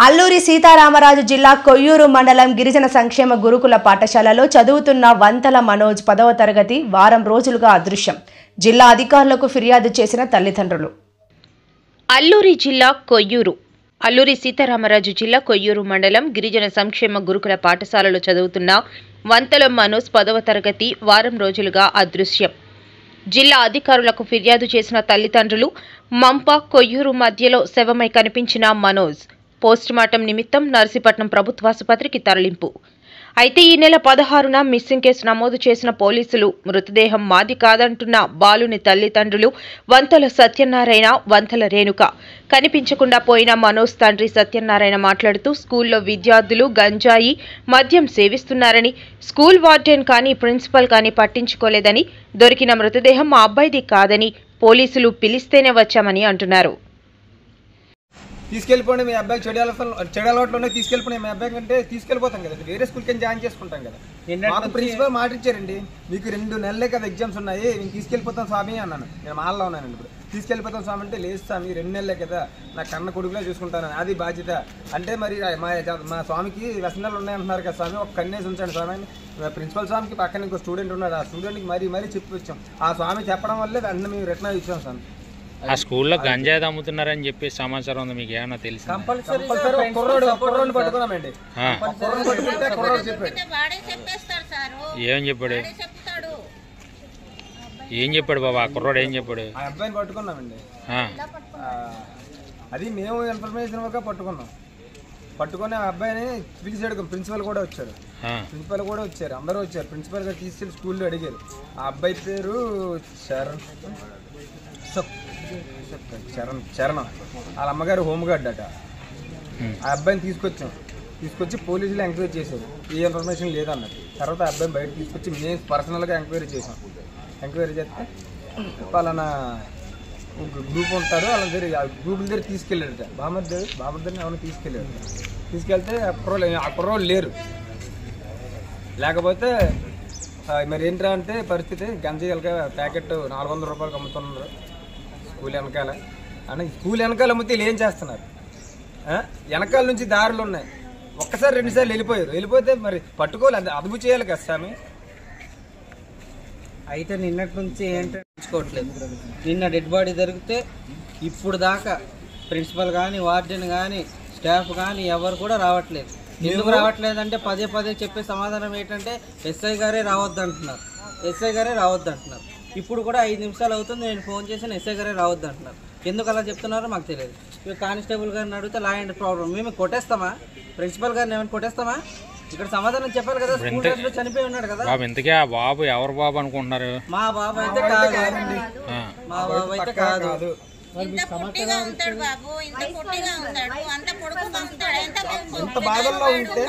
అల్లూరి సీతారామరాజు జిల్లా కొయ్యూరు మండలం గిరిజన సంక్షేమ గురుకుల పాఠశాలలో చదువుతున్న వంతల మనోజ్ 10వ తరగతి వారం రోజులుగా అదృశ్యం. జిల్లా అధికారులకు ఫిర్యాదు చేసిన తల్లిదండ్రులు. అల్లూరి జిల్లా కొయ్యూరు అల్లూరి సీతారామరాజు జిల్లా కొయ్యూరు మండలం గిరిజన సంక్షేమ గురుకుల పాఠశాలలో చదువుతున్న వంతల మనోజ్ 10వ తరగతి వారం రోజులుగా అదృశ్యం. జిల్లా అధికారులకు ఫిర్యాదు చేసిన తల్లిదండ్రులు మంప కొయ్యూరు మధ్యలో శవమై కనిపించిన మనోజ్ పోస్టుమార్టం నిమిత్తం నర్సీపట్నం ప్రభుత్వాసుపత్రికి తరలింపు. అయితే ఈ నెల 16న మిస్సింగ్ కేసు నమోదు చేసిన పోలీసులు మృతదేహం మాది కాదంటున్న బాలుని తల్లిదండ్రులు వంతల సత్యనారాయణ, వంతల రేణుక. కనిపించకుండా పోయిన మనోజ్ తండ్రి సత్యనారాయణ మాట్లాడుతూ స్కూల్లో విద్యార్థులు గంజాయి, మద్యం సేవిస్తున్నారని, స్కూల్ వార్డెన్ కానీ ప్రిన్సిపల్ కానీ పట్టించుకోలేదని, దొరికిన మృతదేహం మా అబ్బాయిది కాదని పోలీసులు పిలిస్తేనే వచ్చామని అంటున్నారు. తీసుకెళ్ళిపోండి, మీ అబ్బాయికి చెడు అలవాట్లోనే తీసుకెళ్ళిపోయి మీ అబ్బాయి కంటే తీసుకెళ్ళిపోతాం కదండి, వేరే స్కూల్కి జాయిన్ చేసుకుంటాం కదా. మాకు ప్రిన్సిపల్ మాట ఇచ్చారండి, మీకు 2 నెలలే కదా ఎగ్జామ్స్ ఉన్నాయి, నేను తీసుకెళ్ళిపోతాం స్వామి అన్నాను. నేను మాల్లో ఉన్నానండి. ఇప్పుడు తీసుకెళ్ళిపోతాం స్వామి అంటే లేదు స్వామి 2 నెలలే కదా, నా కన్న కొడుకులో చూసుకుంటాను, అది బాధ్యత అంటే మరి మా స్వామికి వ్యసనాలు ఉన్నాయంటున్నారు కదా స్వామి, ఒక కన్నేసి ఉంచండి స్వామి అని ప్రిన్సిపల్ స్వామికి పక్కన ఇంకో స్టూడెంట్ ఉన్నాడు, ఆ స్టూడెంట్కి మరీ చెప్పి వచ్చాం. ఆ స్వామి చెప్పడం వల్లే వెంటనే మేము రిటర్న్ ఇచ్చాం స్వామి. ఆ స్కూల్లో గంజాయి అమ్ముతున్నారని చెప్పి సమాచారం ఉంది, మీకు ఏమన్నా తెలుసు? పట్టుకున్నామండి. ఏం చెప్పాడు బాబా ఆ కుర్రోడు? ఏం చెప్పాడు? ఆ అబ్బాయిని పట్టుకున్నామండి. అది మేము ఇన్ఫర్మేషన్ ఇవ్వక పట్టుకుని ఆ అబ్బాయిని పిలిచాడు. ప్రిన్సిపల్ కూడా వచ్చారు, అందరూ వచ్చారు. ప్రిన్సిపల్ గారు తీసుకెళ్ళి స్కూల్లో అడిగారు. ఆ అబ్బాయి పేరు చరణ్, వాళ్ళ అమ్మగారు హోంగార్డ్ అట. ఆ అబ్బాయిని తీసుకొచ్చి పోలీసులు ఎంక్వైరీ చేశారు, ఏ ఇన్ఫర్మేషన్ లేదన్నట్టు. తర్వాత ఆ అబ్బాయిని బయట తీసుకొచ్చి మేము పర్సనల్గా ఎంక్వైరీ చేసాం. ఎంక్వైరీ చేస్తే వాళ్ళ గ్రూప్ ఉంటారు, వాళ్ళ దగ్గర గ్రూపుల దగ్గర తీసుకెళ్ళాడట. బాబర్దని ఎవరైనా తీసుకెళ్తే ఆ కుర్రోళ్ళు లేరు. లేకపోతే మరి ఏంట్రా అంటే పరిస్థితి, గంజాయి ప్యాకెట్ 400 రూపాయలకు అమ్ముతున్నారు స్కూల్ వెనకాల. అంటే స్కూల్ వెనకాల అమ్మితే ఏం చేస్తున్నారు? వెనకాల నుంచి దారులు ఉన్నాయి. ఒక్కసారి 2 సార్లు వెళ్ళిపోతే మరి పట్టుకోవాలి, అదుపు చేయాలి కదా స్వామి. అయితే నిన్నటి నుంచి ఏంటంటే తెచ్చుకోవట్లేదు. నిన్న డెడ్ బాడీ దొరికితే ఇప్పుడు దాకా ప్రిన్సిపల్ కానీ, వార్డెన్ కానీ, స్టాఫ్ కానీ ఎవరు కూడా రావట్లేదు. ఎందుకు రావట్లేదంటే పదే చెప్పే సమాధానం ఏంటంటే ఎస్ఐ గారే రావద్దు అంటున్నారు. ఇప్పుడు కూడా 5 నిమిషాలు అవుతుంది, నేను ఫోన్ చేసిన ఎస్ఐ గారే రావద్దు అంటున్నారు. ఎందుకు అలా చెప్తున్నారో మాకు తెలియదు. కానిస్టేబుల్ గారిని అడిగితే లా అండ్ ప్రాబ్లం, మేము కొట్టేస్తామా? ప్రిన్సిపల్ గారిని ఏమైనా కొట్టేస్తామా? ఇక్కడ సమాధానం చెప్పాలి కదా. స్కూల్ చనిపోయి ఉన్నాడు కదా. బాబు ఎవరు బాబు అనుకుంటున్నారు? మా బాబు అయితే కాదు. ఎంత బాధల్లో ఉంటే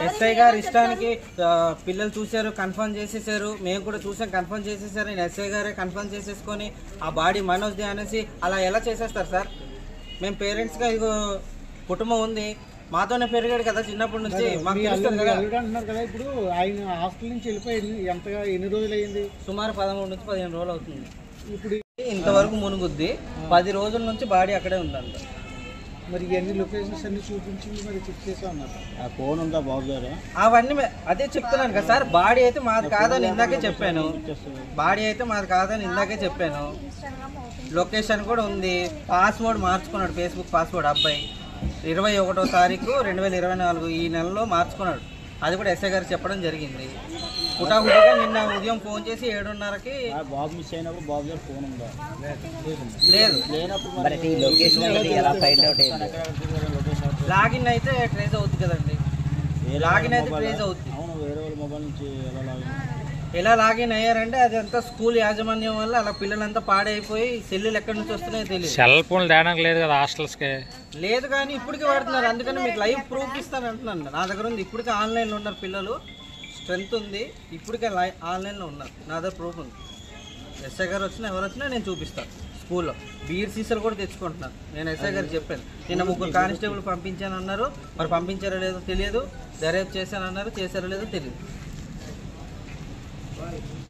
ఎస్ఐ గారు ఇష్టానికి పిల్లలు చూశారు, కన్ఫర్మ్ చేసేసారు. మేము కూడా చూసాం, కన్ఫర్మ్ చేసేసారు. ఎస్ఐ గారే కన్ఫర్మ్ చేసేసుకొని ఆ బాడీ మనోజ్ది అనేసి అలా ఎలా చేసేస్తారు సార్? మేము పేరెంట్స్గా ఇగో కుటుంబం ఉంది, మాతోనే పెరిగాడు కదా చిన్నప్పటి నుంచి, మాకు తెలుస్తుంది కదా. ఇప్పుడు ఆయన హాస్టల్ నుంచి వెళ్ళిపోయి ఎన్ని రోజులు అయింది? సుమారు 13 నుంచి 15 రోజులు అవుతుంది. ఇప్పుడు ఇంతవరకు మునుగుద్ది. 10 రోజుల నుంచి బాడీ అక్కడే ఉందంట. మరి ఇవన్నీ లొకేషన్స్ అన్ని చూపించి మరి చెక్ చేసా అన్నారు. ఆ ఫోన్ ఉందా బాబు గారు? అవన్నీ అదే చెప్తున్నాను కదా సార్. బాడీ అయితే మాది కాదని ఇందాకే చెప్పాను. లొకేషన్ కూడా ఉంది. పాస్వర్డ్ మార్చుకున్నాడు, ఫేస్బుక్ పాస్వర్డ్ అబ్బాయి 21వ తారీఖు 2024 ఈ నెలలో మార్చుకున్నాడు. అది కూడా ఎస్ఐ గారు చెప్పడం జరిగింది. కుటాకుటిగా నిన్న ఉదయం ఫోన్ చేసి 7:30కి బాబు మిస్ అయినప్పుడు బాబు గారు ఫోన్ ఉందా? లేదు. లాగిన్ అయితే ట్రేస్ అవుతుంది కదండి. అవును, వేరే వాళ్ళ మొబైల్ నుంచి ఎలా లాగిన్ అయ్యారంటే అదంతా స్కూల్ యాజమాన్యం వల్ల అలా పిల్లలంతా పాడైపోయి సెల్లులు ఎక్కడి నుంచి వస్తున్నాయో తెలియదు. సెల్ ఫోన్ తేడానికి లేదు కదా హాస్టల్స్కి? లేదు కానీ ఇప్పటికీ వాడుతున్నారు. అందుకని మీకు లైవ్ ప్రూఫ్ ఇస్తాను అంటున్నాను. నా దగ్గర ఉంది. ఇప్పటికే ఆన్లైన్లో ఉన్నారు పిల్లలు, స్ట్రెంత్ ఉంది. ఇప్పటికే ఆన్లైన్లో ఉన్నారు, నా దగ్గర ప్రూఫ్ ఉంది. ఎస్ఐ గారు వచ్చినా ఎవరు వచ్చినా నేను చూపిస్తాను. స్కూల్లో బీర్ సీసాలు కూడా తెచ్చుకుంటున్నాను. నేను ఎస్ఐ గారు చెప్పాను. నిన్న 3 కానిస్టేబుల్ పంపించాను అన్నారు, మరి పంపించారో లేదో తెలియదు. దర్యాప్తు చేశానన్నారు, చేశారో లేదో తెలియదు.